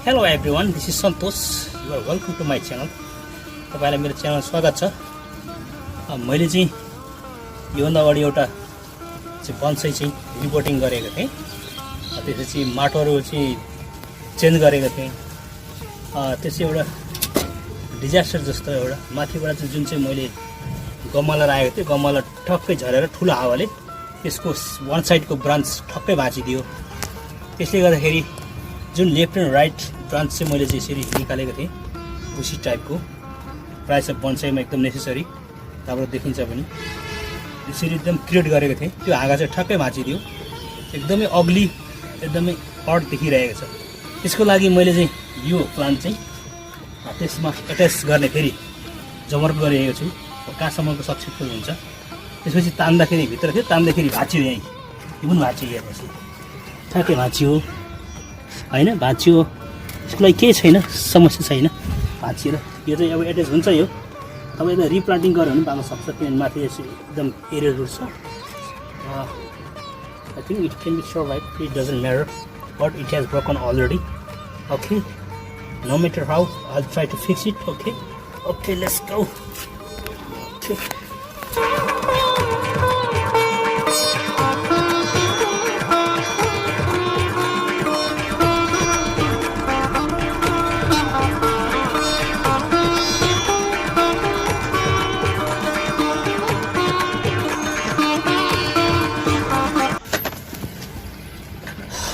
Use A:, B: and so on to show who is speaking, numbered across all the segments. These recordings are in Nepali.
A: Hello everyone, this is Santosh. You are welcome to my channel. तपाईलाई मेरो च्यानल स्वागत छ। मैले चाहिँ योभन्दा अगाडि एउटा चाहिँ बन्साई चाहिँ रिपोर्टिङ गरेको थिएँ। त्यसपछि माटोहरू चाहिँ चेन्ज गरेको थिएँ। त्यसै एउटा डिजास्टर जस्तो एउटा माथिबाट चाहिँ जुन चाहिँ मैले गमला राखेको थिएँ, गमला ठक्कै झरेर ठुलो हावाले त्यसको वान साइडको ब्रान्च ठक्कै भाँचिदियो। त्यसले गर्दाखेरि जुन लेफ्ट एन्ड राइट ब्रान्च चाहिँ मैले चाहिँ यसरी निकालेको थिएँ, उसी टाइपको प्रायः चाहिँ बन्साईमा एकदम नेसेसरी, त्यहाँबाट देखिन्छ पनि यसरी एकदम क्रिएट गरेको थिएँ। त्यो हाँगा चाहिँ ठक्कै भाँचिदियो, एकदमै अग्ली, एकदमै अड देखिरहेको छ। त्यसको लागि मैले चाहिँ यो प्लान्ट चाहिँ त्यसमा एट्याच गर्ने फेरि जमर्को गरिरहेको छु, कहाँसम्मको सक्सेसफुल हुन्छ। त्यसपछि तान्दाखेरि भित्र थियो, तान्दाखेरि भाँच्यो, यहीँ यो पनि भाँच्यो, हेर्नुहोस् ठ्याक्कै भाँच्यो होइन, भाँच्यो। यसको लागि केही छैन, समस्या छैन, भाँचिएर यो चाहिँ अब एट्याच हुन्छ। यो तपाईँ रिप्लान्टिङ गर्यो भने पाल्न सक्छ, किनभने माथि एकदम एरिया रुट छ। I think it can be survive, it doesn't matter, but it has broken already. Okay, no matter how, I will try to fix it. Okay okay, let's go. Okay,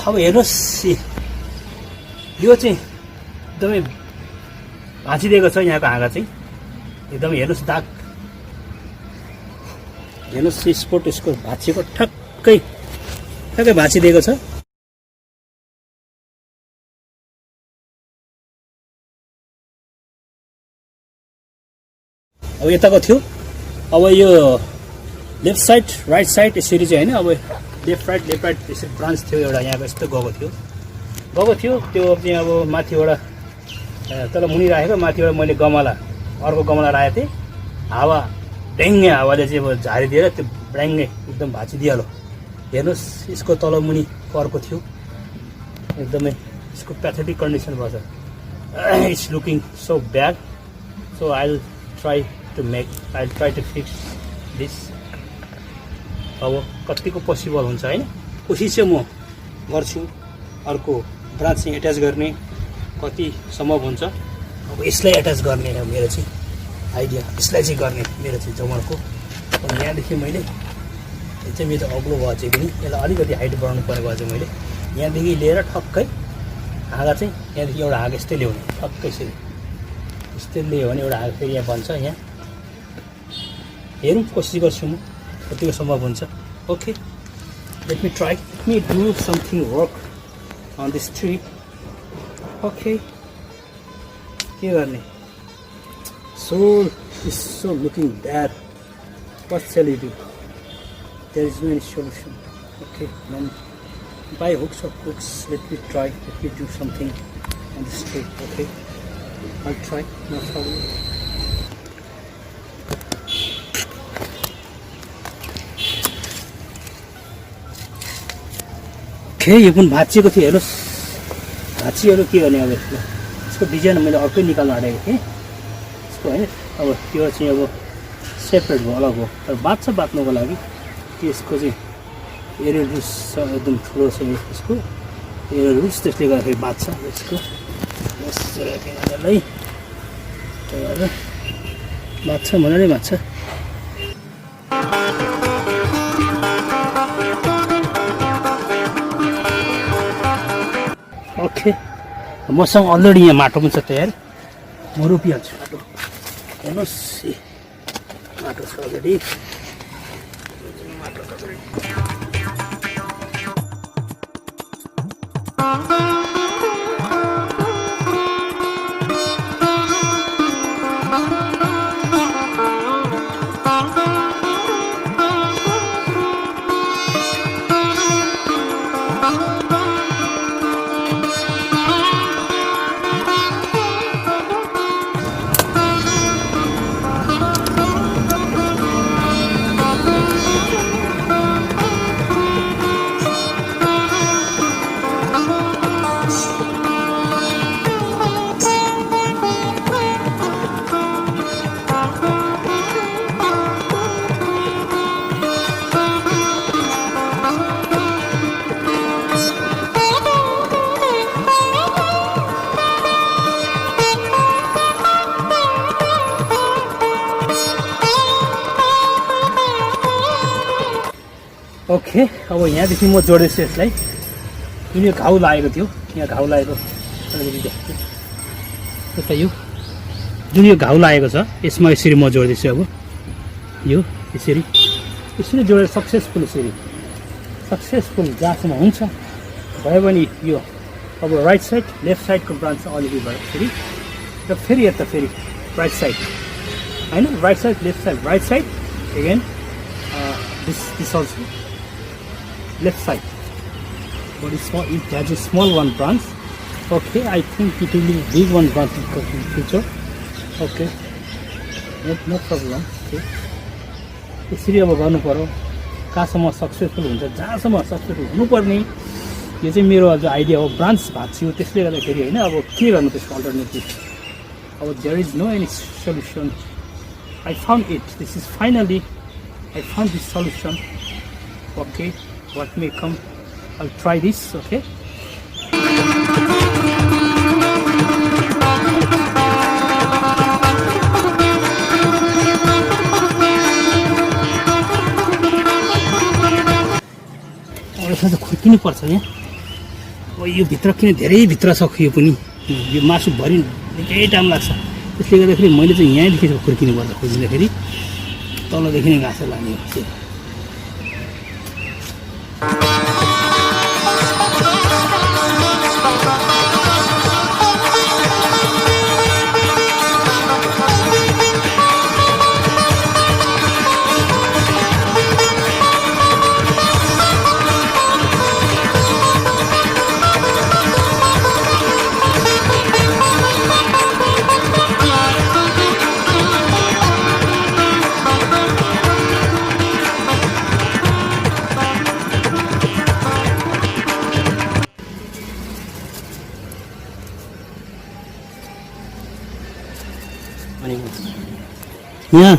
A: अब हेर्नुहोस्, यो चाहिँ एकदमै भाँचिदिएको छ। यहाँको हाँगा चाहिँ एकदमै हेर्नुहोस्, दाग हेर्नुहोस्, स्पोट यसको भाँचिएको ठक्कै ठक्कै भाँचिदिएको छ। अब यताको थियो, अब यो लेफ्ट साइड राइट साइड यसरी चाहिँ होइन, अब लेफ्ट राइट त्यसरी ब्रान्च थियो एउटा यहाँको, यस्तो गएको थियो त्यो चाहिँ अब माथिबाट तल मुनि राखेको, माथिबाट मैले गमला अर्को गमला राखेको थिएँ। हावा ड्याङ्गे हावाले चाहिँ अब झारिदिएर त्यो ड्याङ्गे एकदम भाँचिदिइहाल्यो। हेर्नुहोस्, यसको तल मुनि पर्को थियो, एकदमै यसको प्याथेटिक कन्डिसन भएछ। It's looking so bad, so I will try to fix this. अब कतिको पोसिबल हुन्छ होइन, कोसिस चाहिँ म गर्छु अर्को ब्रान्च चाहिँ एट्याच गर्ने, कति सम्भव हुन्छ। अब यसलाई एट्याच गर्ने मेरो चाहिँ आइडिया, यसलाई चाहिँ गर्ने मेरो चाहिँ जमर्को। अनि यहाँदेखि मैले यो चाहिँ मेरो अग्लो भयो चाहिँ पनि यसलाई अलिकति हाइट बढाउनु पर्ने भयो चाहिँ मैले यहाँदेखि लिएर ठक्कै हाँगा चाहिँ यहाँदेखि एउटा हाँगा यस्तै ल्याउने, ठक्कै यसरी यस्तै ल्यायो भने एउटा हाँगा फेरि यहाँ बन्छ। यहाँ हेरौँ, कोसिस गर्छु म कतिको सम्भव हुन्छ। Okay, let me try, let me do something work on this tree. Okay, के गर्ने, so is so looking bad, what shall you do, there is no any solution. Okay, then by hooks of hooks, let me try, let me do something on this tree. Okay, I try, no problem. Okay, यो पनि भाँचिएको थियो, हेर्नुहोस् भाँचिहरू के गर्ने। अब यसको डिजाइन मैले अर्कै निकाल्न आँटेको थिएँ यसको होइन। अब त्यो चाहिँ अब सेपरेट भयो, अलग हो, तर बाँच्नुको लागि त्यसको चाहिँ एरियल रुट्स एकदम ठुलो छ यसको एरियल रुट्स, त्यसले गर्दाखेरि बाँच्छ यसको। यसलाई बाँच्छ मजाले बाँच्छ। ओके, मसँग अलरेडी यहाँ माटो पनि छ तयार, म रोपिहाल्छु माटो। हेर्नुहोस्, माटो छ अलरेडी, माटो छ। ओके अब यहाँदेखि म जोड्दैछु यसलाई जुन यो घाउ लागेको थियो यहाँ घाउ लागेको यता यो जुन यो घाउ लागेको छ यसमा यसरी म जोड्दैछु अब यो यसरी यसरी जोडेर सक्सेसफुल जहाँसम्म हुन्छ भयो भने यो अब राइट साइड लेफ्ट साइडको ब्रान्च अलिकति भयो फेरि यता फेरि राइट साइड होइन right side left side right side again this also left side but it has a small one branch. Okay, I think it will be big one branch in future. Okay, no problem. Okay, यसरी अब गर्नु पर्यो कहाँसम्म सक्सेसफुल हुन्छ जहाँसम्म सक्सेसफुल हुनुपर्ने यो चाहिँ मेरो अझ आइडिया हो ब्रान्च भाँच्यो त्यसले गर्दाखेरि होइन अब के गर्नु त्यसको अल्टरनेटिभ अब there is no any solution I found it this is finally I found this solution okay what may come I'll try this, okay? यसमा त खुर्किनु पर्छ यहाँ अब यो भित्र किन धेरै भित्र छ यो पनि यो मासु भरि निकै टाइम लाग्छ त्यसले गर्दाखेरि मैले चाहिँ यहाँदेखि खुर्किनु पर्छ खोज्दाखेरि तलदेखि नै घाँस लाने यहाँ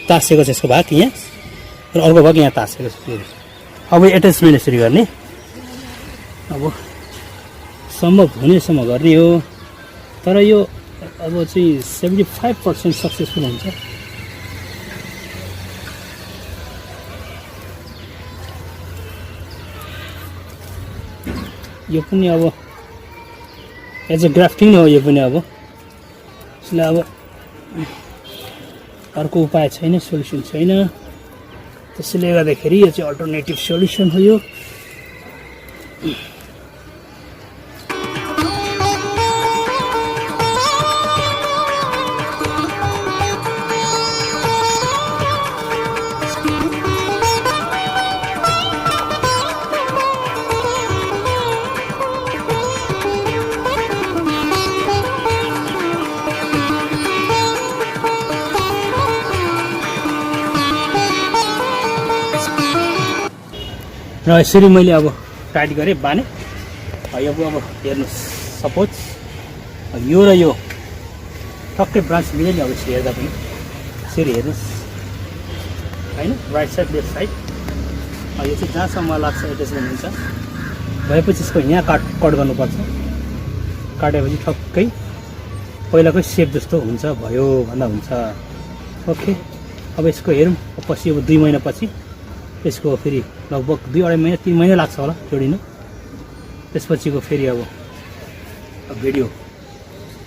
A: तासेको छ यसको भाग यहाँ र अर्को भाग यहाँ तासेको छ अब एट्याचमेन्ट यसरी गर्ने अब सम्भव हुनेसम्म गर्ने हो तर यो अब चाहिँ 75% सक्सेसफुल हुन्छ यो पनि अब एज अ ग्राफ्टिङ हो यो पनि अब यसलाई अब अर्को उपाय छैन सोल्युसन छैन त्यसैले गर्दाखेरि यो चाहिँ अल्टरनेटिभ सोल्युसन हो यो र यसरी मैले अब टाइट गरेँ बाने यो अब हेर्नुहोस् सपोज यो र यो टक्कै ब्रान्च मिल्यो नि अब यसरी हेर्दा पनि यसरी हेर्नुहोस् होइन राइट साइड लेफ्ट साइड यो चाहिँ जहाँसम्म लाग्छ एट्याचमेन्ट हुन्छ भएपछि यसको यहाँ कट गर्नुपर्छ काटेपछि ठक्कै पहिलाकै सेप जस्तो हुन्छ भयो भन्दा हुन्छ ओके अब यसको हेरौँ पछि अब 2 महिनापछि यसको फेरि लगभग 2-2.5 महिना 3 महिना लाग्छ होला जोडिनु त्यसपछिको फेरि अब भिडियो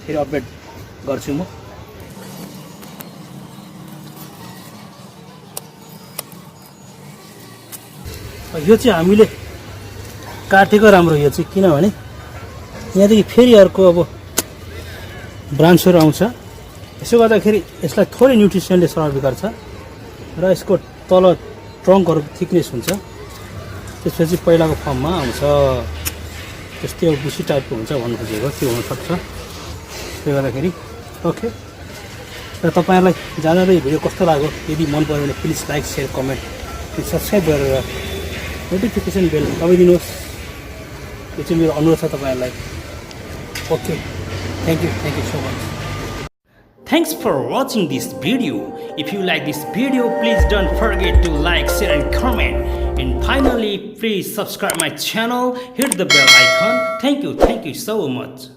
A: फेरि अपडेट गर्छु म यो चाहिँ हामीले काटेको राम्रो यो चाहिँ किनभने यहाँदेखि फेरि अर्को अब ब्रान्चहरू आउँछ यसो गर्दाखेरि यसलाई थोरै न्युट्रिसनले सर्भ गर्छ र यसको तल ट्रङ्कहरू थिकनेस हुन्छ त्यसपछि पहिलाको फर्ममा आउँछ त्यस्तै अब बुसी टाइपको हुन्छ भन्नु खोजेको त्यो हुनसक्छ त्यसले गर्दाखेरि ओके र तपाईँहरूलाई जाँदा भिडियो कस्तो लाग्यो यदि मन पऱ्यो भने please like share comment subscribe गरेर नोटिफिकेसन बेल दबाइदिनुहोस् यो चाहिँ मेरो अनुरोध छ तपाईँहरूलाई okay thank you so much Thanks for watching this video. If you like this video, please don't forget to like, share and comment. And finally, please subscribe my channel, hit the bell icon. Thank you so much.